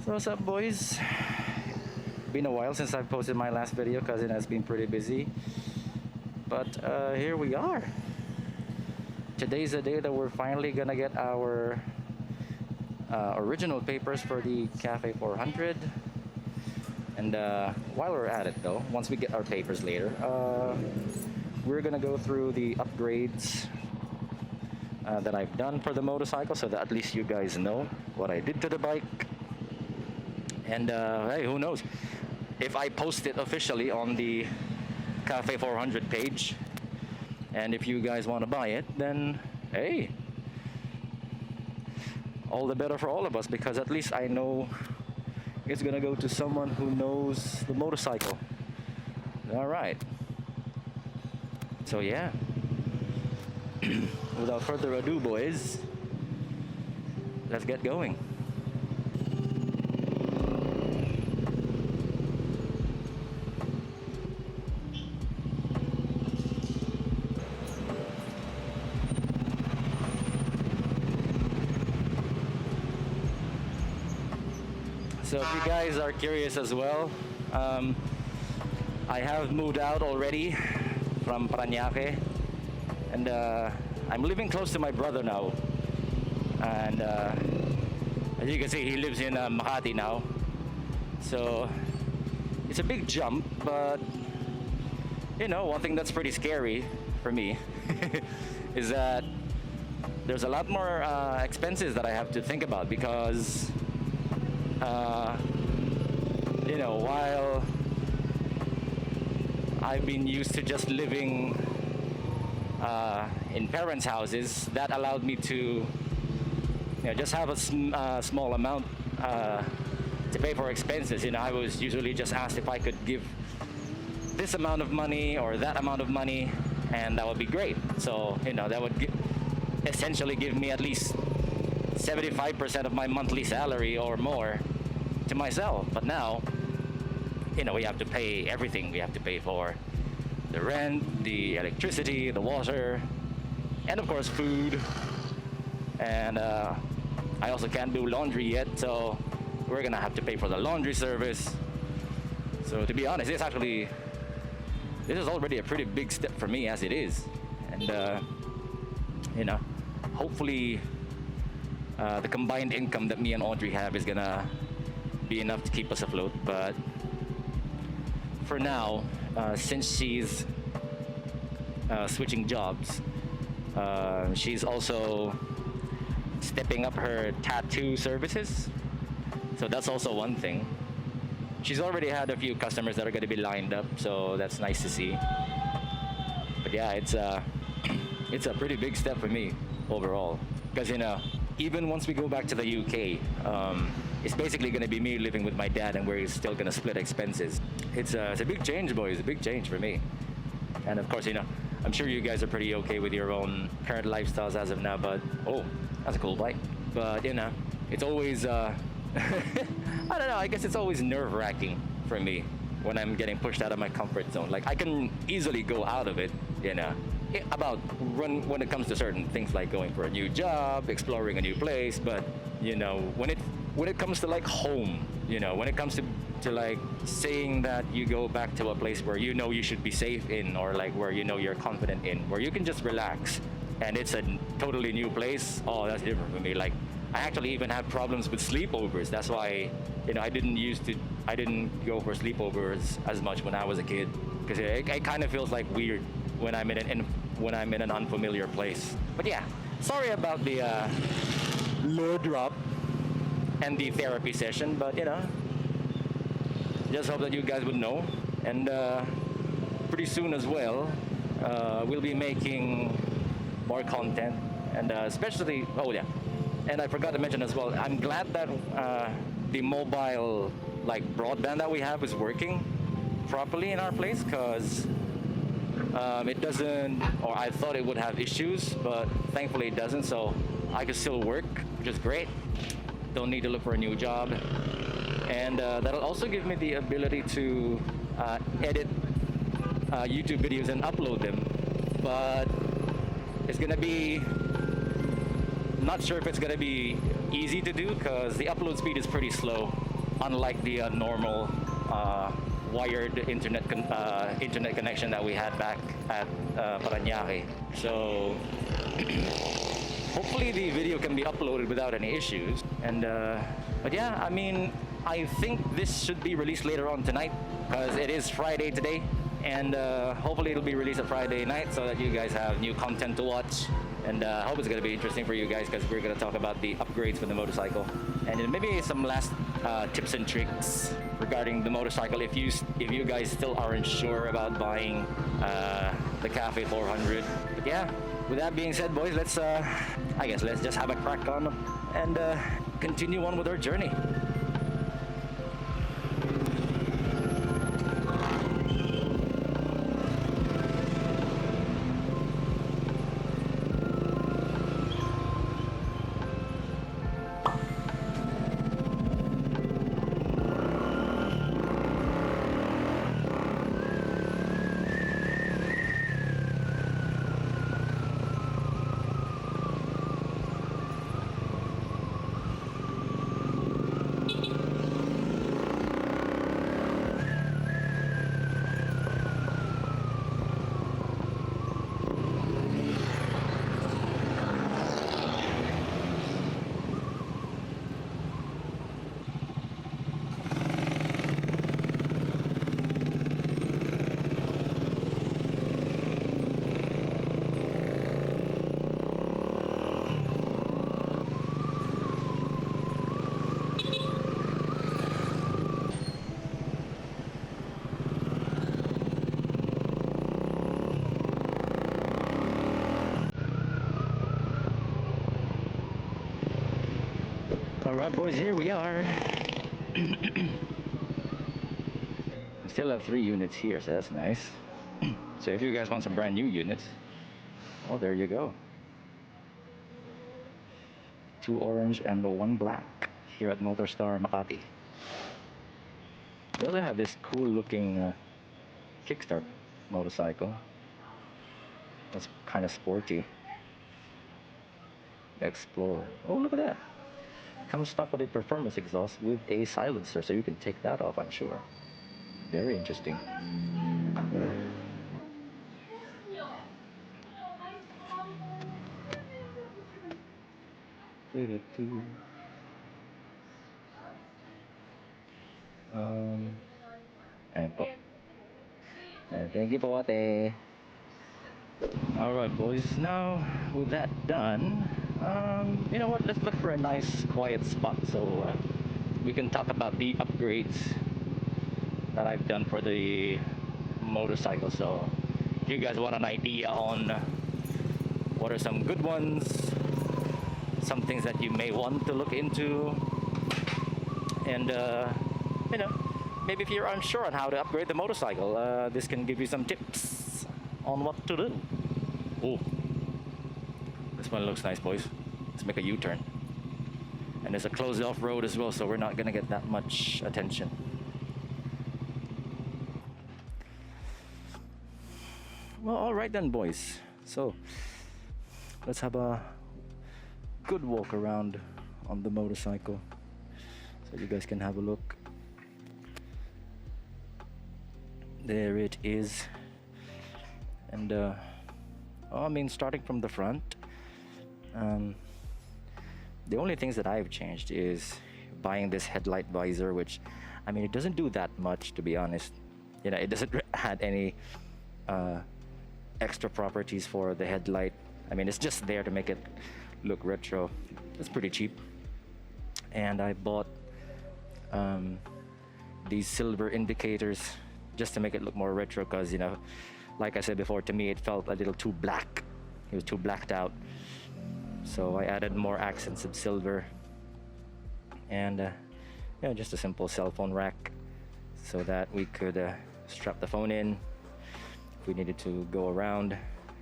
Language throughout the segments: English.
So what's up, boys? Been a while since I've posted my last video because it has been pretty busy. But here we are. Today's the day that we're finally gonna get our original papers for the Cafe 400. And while we're at it though, once we get our papers later, we're gonna go through the upgrades that I've done for the motorcycle so that at least you guys know what I did to the bike. And hey, who knows? If I post it officially on the Cafe 400 page, and if you guys want to buy it, then hey, all the better for all of us, because at least I know it's gonna go to someone who knows the motorcycle. All right. So yeah. Without further ado, boys, let's get going. So if you guys are curious as well, I have moved out already from Parañaque, and I'm living close to my brother now. And as you can see, he lives in Makati now. So it's a big jump, but you know, one thing that's pretty scary for me is that there's a lot more expenses that I have to think about, because you know, while I've been used to just living in parents' houses, that allowed me to, you know, just have a small amount to pay for expenses. You know, I was usually just asked if I could give this amount of money or that amount of money, and that would be great. So, you know, that would essentially give me at least 75% of my monthly salary or more to myself. But now, you know, we have to pay everything. We have to pay for the rent, the electricity, the water, and of course food. And I also can't do laundry yet, so we're gonna have to pay for the laundry service. So to be honest, this is already a pretty big step for me as it is. And you know, hopefully the combined income that me and Audrey have is gonna be enough to keep us afloat. But for now, since she's switching jobs, she's also stepping up her tattoo services. So that's also one thing. She's already had a few customers that are going to be lined up, so that's nice to see. But yeah, it's a pretty big step for me overall, because you know, even once we go back to the UK, it's basically going to be me living with my dad, and we're still going to split expenses. It's a big change, boys. A big change for me. And of course, you know, I'm sure you guys are pretty okay with your own current lifestyles as of now. But oh, that's a cool bike. But you know, it's always I don't know. I guess it's always nerve-wracking for me when I'm getting pushed out of my comfort zone. Like, I can easily go out of it, you know, when it comes to certain things like going for a new job, exploring a new place. But you know, when it comes to like home, you know, when it comes to like saying that you go back to a place where you know you should be safe in, or like where you know you're confident in, where you can just relax, and it's a totally new place. Oh, that's different for me. Like, I actually even have problems with sleepovers. That's why, you know, I didn't go for sleepovers as much when I was a kid, because it kind of feels like weird when I'm in an unfamiliar place. But yeah, sorry about the low drop and the therapy session, but you know, just hope that you guys would know. And pretty soon as well, we'll be making more content, and especially, oh yeah, and I forgot to mention as well, I'm glad that the mobile like broadband that we have is working properly in our place, because it doesn't, or I thought it would have issues, but thankfully it doesn't. So I can still work, which is great. Don't need to look for a new job. And that'll also give me the ability to edit YouTube videos and upload them. But it's gonna be, not sure if it's gonna be easy to do, because the upload speed is pretty slow. unlike the normal wired internet connection that we had back at Parañaque. So hopefully the video can be uploaded without any issues. And but yeah, I mean, I think this should be released later on tonight because it is Friday today, and hopefully it'll be released on Friday night so that you guys have new content to watch. And I hope it's going to be interesting for you guys because we're going to talk about the upgrades for the motorcycle and then maybe some last tips and tricks regarding the motorcycle if you guys still aren't sure about buying the Cafe 400. But yeah, with that being said, boys, let's I guess let's just have a crack on and continue on with our journey. Alright, boys, here we are. Still have 3 units here, so that's nice. So if you guys want some brand new units, well, there you go. 2 orange and 1 black here at MotorStar Makati. They also have this cool looking kickstart motorcycle. That's kind of sporty. Explorer. Oh, look at that. Comes stuck with a performance exhaust with a silencer, so you can take that off, I'm sure. Very interesting. Ayan po. Thank you po, ate. Alright, boys, now with that done, you know what, let's look for a nice quiet spot so we can talk about the upgrades that I've done for the motorcycle. So if you guys want an idea on what are some good ones, some things that you may want to look into, and you know, maybe if you're unsure on how to upgrade the motorcycle, this can give you some tips on what to do. Oh, this one looks nice, boys. Let's make a U-turn. And there's a closed off road as well, so we're not gonna get that much attention. Well, all right then, boys. So let's have a good walk around on the motorcycle so you guys can have a look. There it is. And I mean, starting from the front, the only things that I've changed is buying this headlight visor, which, I mean, it doesn't do that much, to be honest. You know, it doesn't add any extra properties for the headlight. I mean, it's just there to make it look retro. It's pretty cheap. And I bought these silver indicators just to make it look more retro, because, you know, like I said before, to me it felt a little too black. It was too blacked out. So I added more accents of silver, and you know, just a simple cell phone rack so that we could strap the phone in if we needed to go around.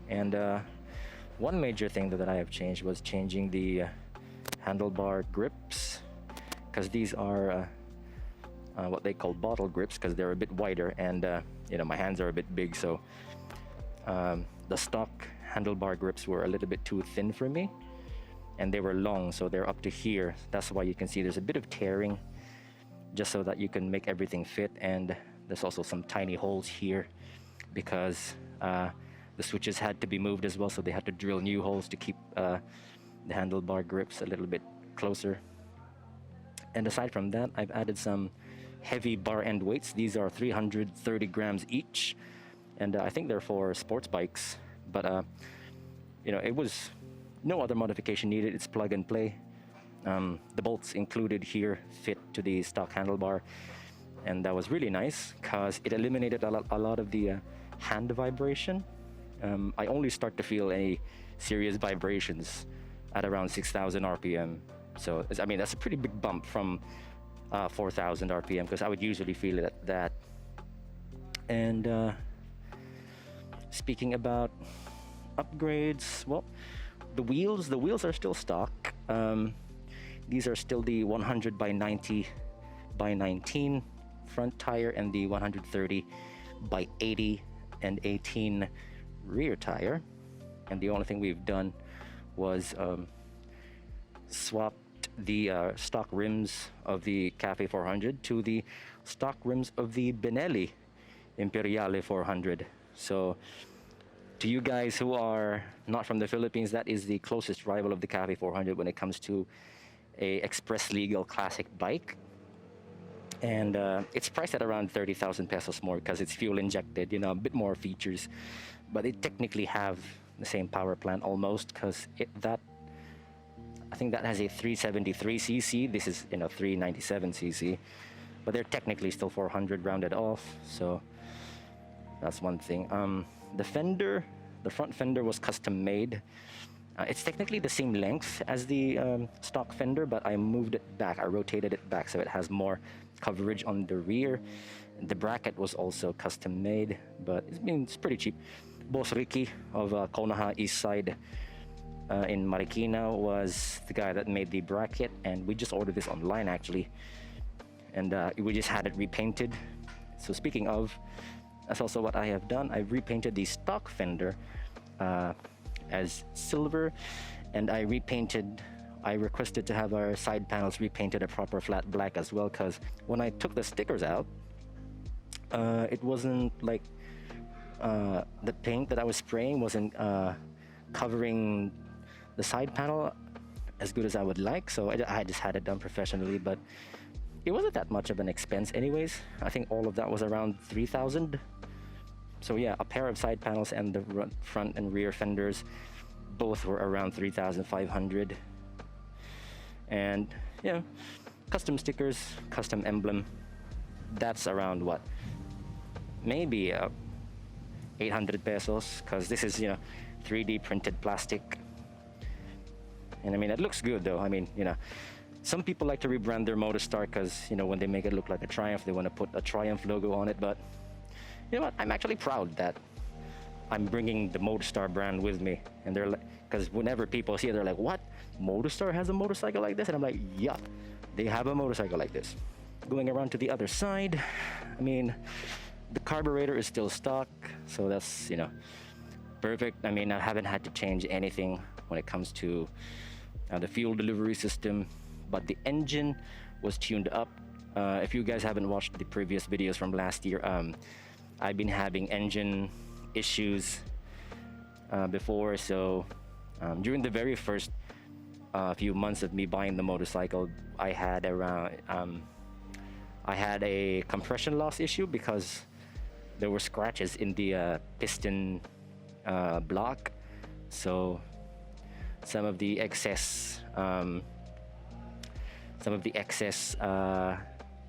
And one major thing that I have changed was changing the handlebar grips, because these are what they call bottle grips, because they're a bit wider, and you know, my hands are a bit big, so the stock handlebar grips were a little bit too thin for me, and they were long, so they're up to here. That's why you can see there's a bit of tearing just so that you can make everything fit. And there's also some tiny holes here because the switches had to be moved as well, so they had to drill new holes to keep the handlebar grips a little bit closer. And aside from that, I've added some heavy bar end weights. These are 330 grams each, and I think they're for sports bikes, but it was no other modification needed. It's plug and play. The bolts included here fit to the stock handlebar, and that was really nice because it eliminated a lot of the hand vibration. I only start to feel any serious vibrations at around 6,000 RPM. So, I mean, that's a pretty big bump from 4,000 RPM, because I would usually feel it at that. And speaking about upgrades, well, the wheels are still stock. These are still the 100 by 90 by 19 front tire and the 130 by 80 and 18 rear tire. And the only thing we've done was swapped the stock rims of the Cafe 400 to the stock rims of the Benelli Imperiale 400. So to you guys who are not from the Philippines, that is the closest rival of the Cafe 400 when it comes to a express legal classic bike. And it's priced at around 30,000 pesos more because it's fuel injected, a bit more features, but it technically have the same power plant almost, because I think that has a 373cc. This is 397cc, but they're technically still 400 rounded off. So that's one thing. The front fender was custom made. It's technically the same length as the stock fender, but I moved it back. I rotated it back so it has more coverage on the rear. The bracket was also custom made, but it's pretty cheap. Boss Ricky of Konoha East Side in Marikina was the guy that made the bracket, and we just ordered this online actually, and we just had it repainted. So speaking of, that's also what I have done. I repainted the stock fender as silver, and I requested to have our side panels repainted a proper flat black as well, because when I took the stickers out, it wasn't like the paint that I was spraying wasn't covering the side panel as good as I would like, so I just had it done professionally. But it wasn't that much of an expense anyways. I think all of that was around 3,000. So yeah, a pair of side panels and the front and rear fenders both were around 3,500. And custom stickers, custom emblem, that's around what, maybe 800 pesos, because this is 3D printed plastic. And I mean, it looks good though. I mean, some people like to rebrand their MotorStar because when they make it look like a Triumph, they want to put a Triumph logo on it. But you know what, I'm actually proud that I'm bringing the MotorStar brand with me. And they're like, because whenever people see it, they're like, what, MotorStar has a motorcycle like this? And I'm like, yeah, they have a motorcycle like this. Going around to the other side, I mean, the carburetor is still stock, so that's perfect. I mean, I haven't had to change anything when it comes to the fuel delivery system, but the engine was tuned up. If you guys haven't watched the previous videos from last year, I've been having engine issues before. So during the very first few months of me buying the motorcycle, I had a compression loss issue because there were scratches in the piston block. So some of the excess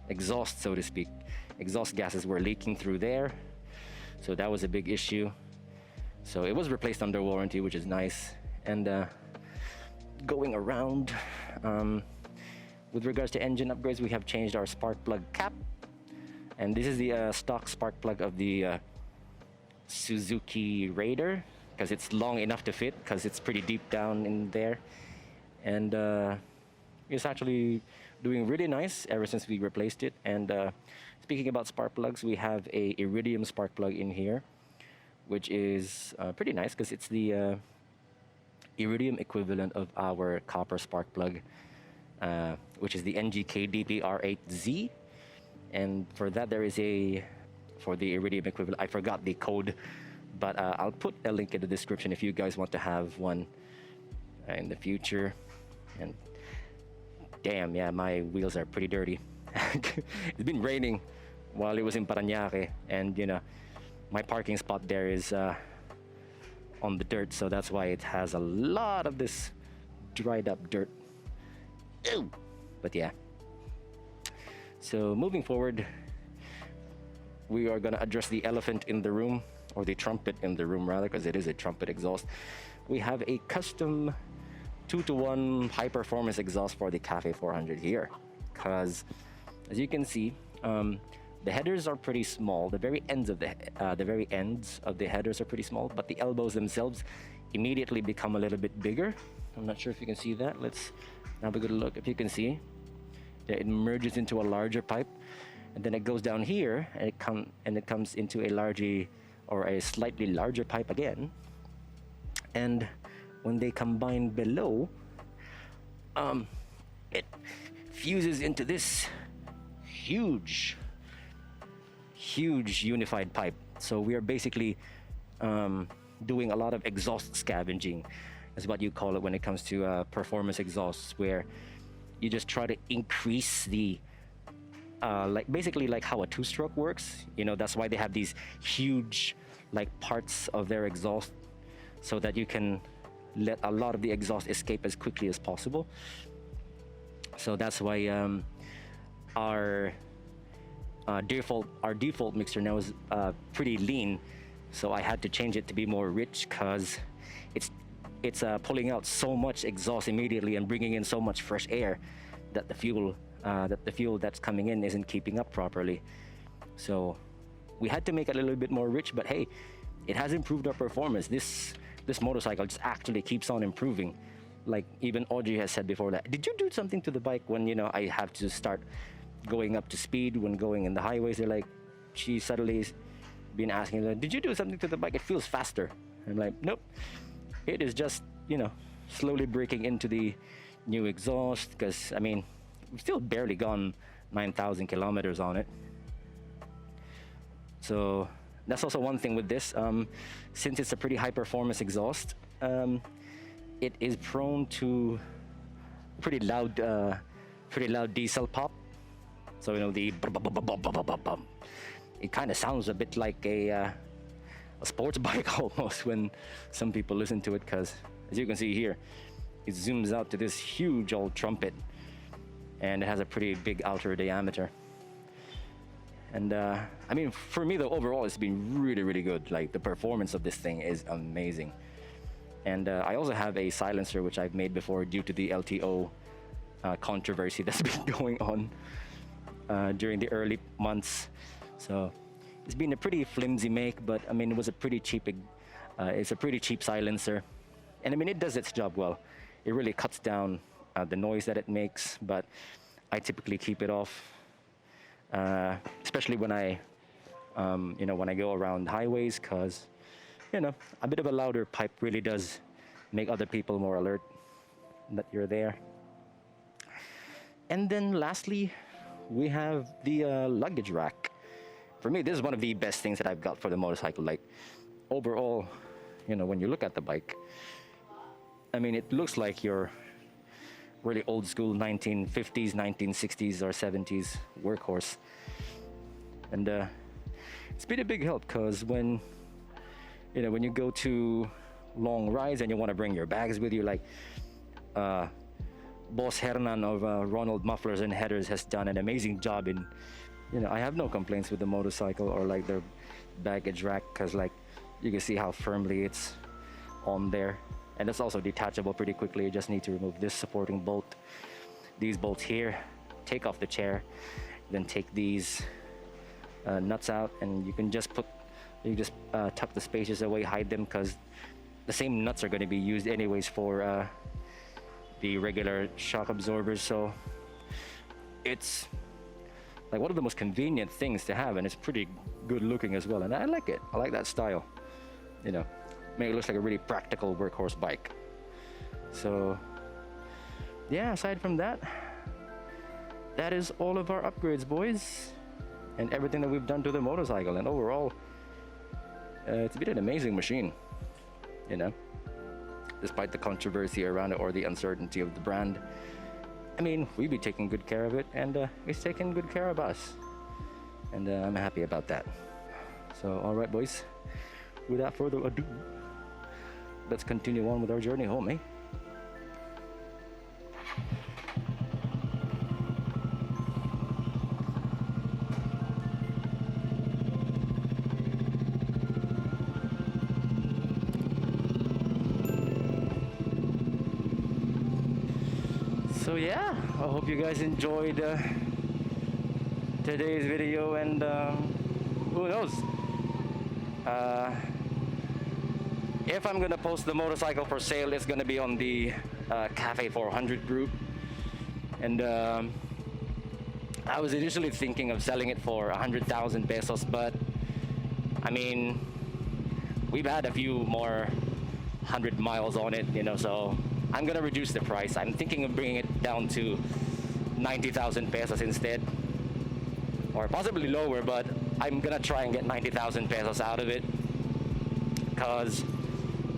exhaust, so to speak, exhaust gases were leaking through there. So that was a big issue. So it was replaced under warranty, which is nice. And going around, with regards to engine upgrades, we have changed our spark plug cap. And this is the stock spark plug of the Suzuki Raider, because it's long enough to fit, because it's pretty deep down in there. And it's actually doing really nice ever since we replaced it. And speaking about spark plugs, we have a iridium spark plug in here, which is pretty nice because it's the iridium equivalent of our copper spark plug, which is the NGK DP R8Z. And for that, there is a, for the iridium equivalent, I forgot the code, but I'll put a link in the description if you guys want to have one in the future. And damn, yeah, my wheels are pretty dirty. It's been raining while it was in Parañaque, and you know, my parking spot there is on the dirt, so that's why it has a lot of this dried up dirt. Ew. But yeah, so moving forward, we are gonna address the elephant in the room, or the trumpet in the room rather, because it is a trumpet exhaust. We have a custom 2-to-1 high performance exhaust for the Cafe 400 here, because as you can see, the headers are pretty small. The very ends of the headers are pretty small, but the elbows themselves immediately become a little bit bigger. I'm not sure if you can see that. Let's have a good look. If you can see, that it merges into a larger pipe, and then it goes down here, and it comes into a slightly larger pipe again. And when they combine below, it fuses into this huge unified pipe. So we are basically doing a lot of exhaust scavenging, is what you call it when it comes to performance exhausts, where you just try to increase the basically like how a two-stroke works. You know, that's why they have these huge like parts of their exhaust, so that you can let a lot of the exhaust escape as quickly as possible. So that's why our default mixer now is pretty lean, so I had to change it to be more rich, because it's pulling out so much exhaust immediately and bringing in so much fresh air that the fuel that's coming in isn't keeping up properly. So we had to make it a little bit more rich, but hey, it has improved our performance. This motorcycle just actually keeps on improving. Like even Audrey has said before, that did you do something to the bike when, you know, I have to start going up to speed when going in the highways? They're like, she suddenly been asking, like, did you do something to the bike? It feels faster. I'm like, nope, it is just, you know, slowly breaking into the new exhaust, because I mean, we've still barely gone 9,000 kilometers on it. So that's also one thing with this. Since it's a pretty high performance exhaust, it is prone to pretty loud diesel pop. So you know, the it kind of sounds a bit like a sports bike almost when some people listen to it, because as you can see here, it zooms out to this huge old trumpet, and it has a pretty big outer diameter. And I mean, for me though, overall it's been really good. Like, the performance of this thing is amazing. And I also have a silencer which I've made before, due to the LTO controversy that's been going on during the early months. So it's been a pretty flimsy make, but I mean, it was a pretty cheap it's a pretty cheap silencer, and I mean, it does its job well. It really cuts down the noise that it makes, but I typically keep it off, especially when I you know, when I go around highways, because you know, a bit of a louder pipe really does make other people more alert that you're there. And then lastly, we have the luggage rack. For me, this is one of the best things that I've got for the motorcycle. Like, overall, you know, when you look at the bike, I mean, it looks like your really old school 1950s, 1960s, or 70s workhorse. And it's been a big help, because when, you know, when you go to long rides and you want to bring your bags with you, like Boss Hernan of Ronald Mufflers and Headers has done an amazing job in, you know, I have no complaints with the motorcycle or like their baggage rack, because like you can see how firmly it's on there, and it's also detachable pretty quickly. You just need to remove this supporting bolt, these bolts here, take off the chair, then take these nuts out, and you can just tuck the spaces away, hide them, because the same nuts are going to be used anyways for the regular shock absorbers. So it's like one of the most convenient things to have, and it's pretty good looking as well, and I like it. I like that style, you know, make it look like a really practical workhorse bike. So yeah, aside from that, that is all of our upgrades, boys. and everything that we've done to the motorcycle. And overall, it's been an amazing machine, you know, despite the controversy around it or the uncertainty of the brand. I mean, we be taking good care of it, and it's taking good care of us, and I'm happy about that. So, all right, boys, without further ado, let's continue on with our journey home, eh? So yeah, I hope you guys enjoyed today's video, and who knows, if I'm gonna post the motorcycle for sale, it's gonna be on the Cafe 400 group. And I was initially thinking of selling it for 100,000 pesos, but I mean, we've had a few more 100 miles on it, you know, so I'm gonna reduce the price. I'm thinking of bringing it down to 90,000 pesos instead, or possibly lower, but I'm gonna try and get 90,000 pesos out of it, because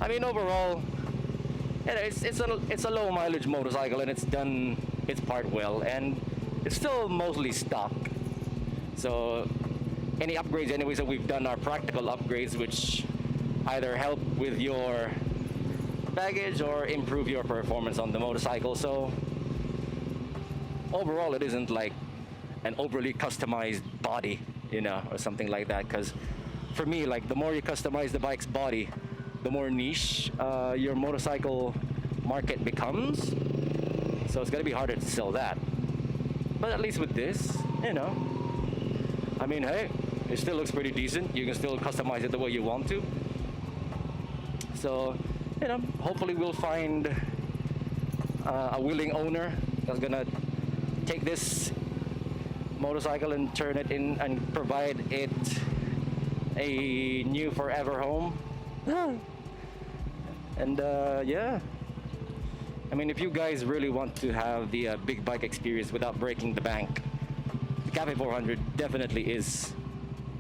I mean, overall, you know, it's a low mileage motorcycle, and it's done its part well, and it's still mostly stock. So any upgrades anyways that we've done are practical upgrades, which either help with your baggage or improve your performance on the motorcycle. So overall, it isn't like an overly customized body, you know, or something like that, because for me, like, the more you customize the bike's body, the more niche your motorcycle market becomes. So it's gonna be harder to sell that. But at least with this, you know, I mean, hey, it still looks pretty decent. You can still customize it the way you want to. So, you know, hopefully we'll find a willing owner that's gonna take this motorcycle and turn it in and provide it a new forever home. And yeah, I mean, if you guys really want to have the big bike experience without breaking the bank, the Cafe 400 definitely is,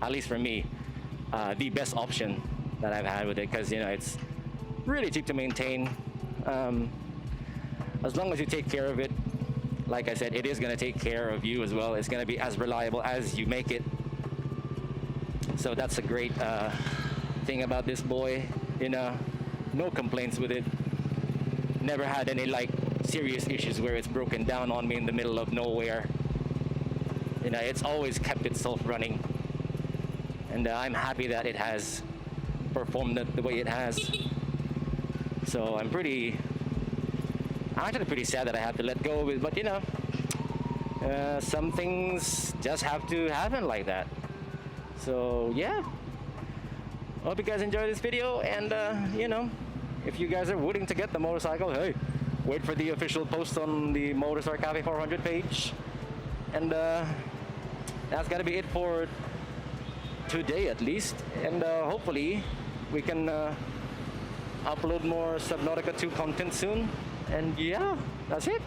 at least for me, the best option that I've had with it, because, you know, it's really cheap to maintain. As long as you take care of it, like I said, it is going to take care of you as well. It's going to be as reliable as you make it. So that's a great thing about this boy, you know. No complaints with it. Never had any like serious issues where it's broken down on me in the middle of nowhere. You know, it's always kept itself running, and I'm happy that it has performed the way it has. So I'm actually pretty sad that I have to let go of it, but you know, some things just have to happen like that. So yeah, hope you guys enjoyed this video, and you know, if you guys are willing to get the motorcycle, hey, wait for the official post on the MotorStar Cafe 400 page. And that's gotta be it for today, at least, and hopefully we can upload more Subnautica 2 content soon. And yeah, that's it.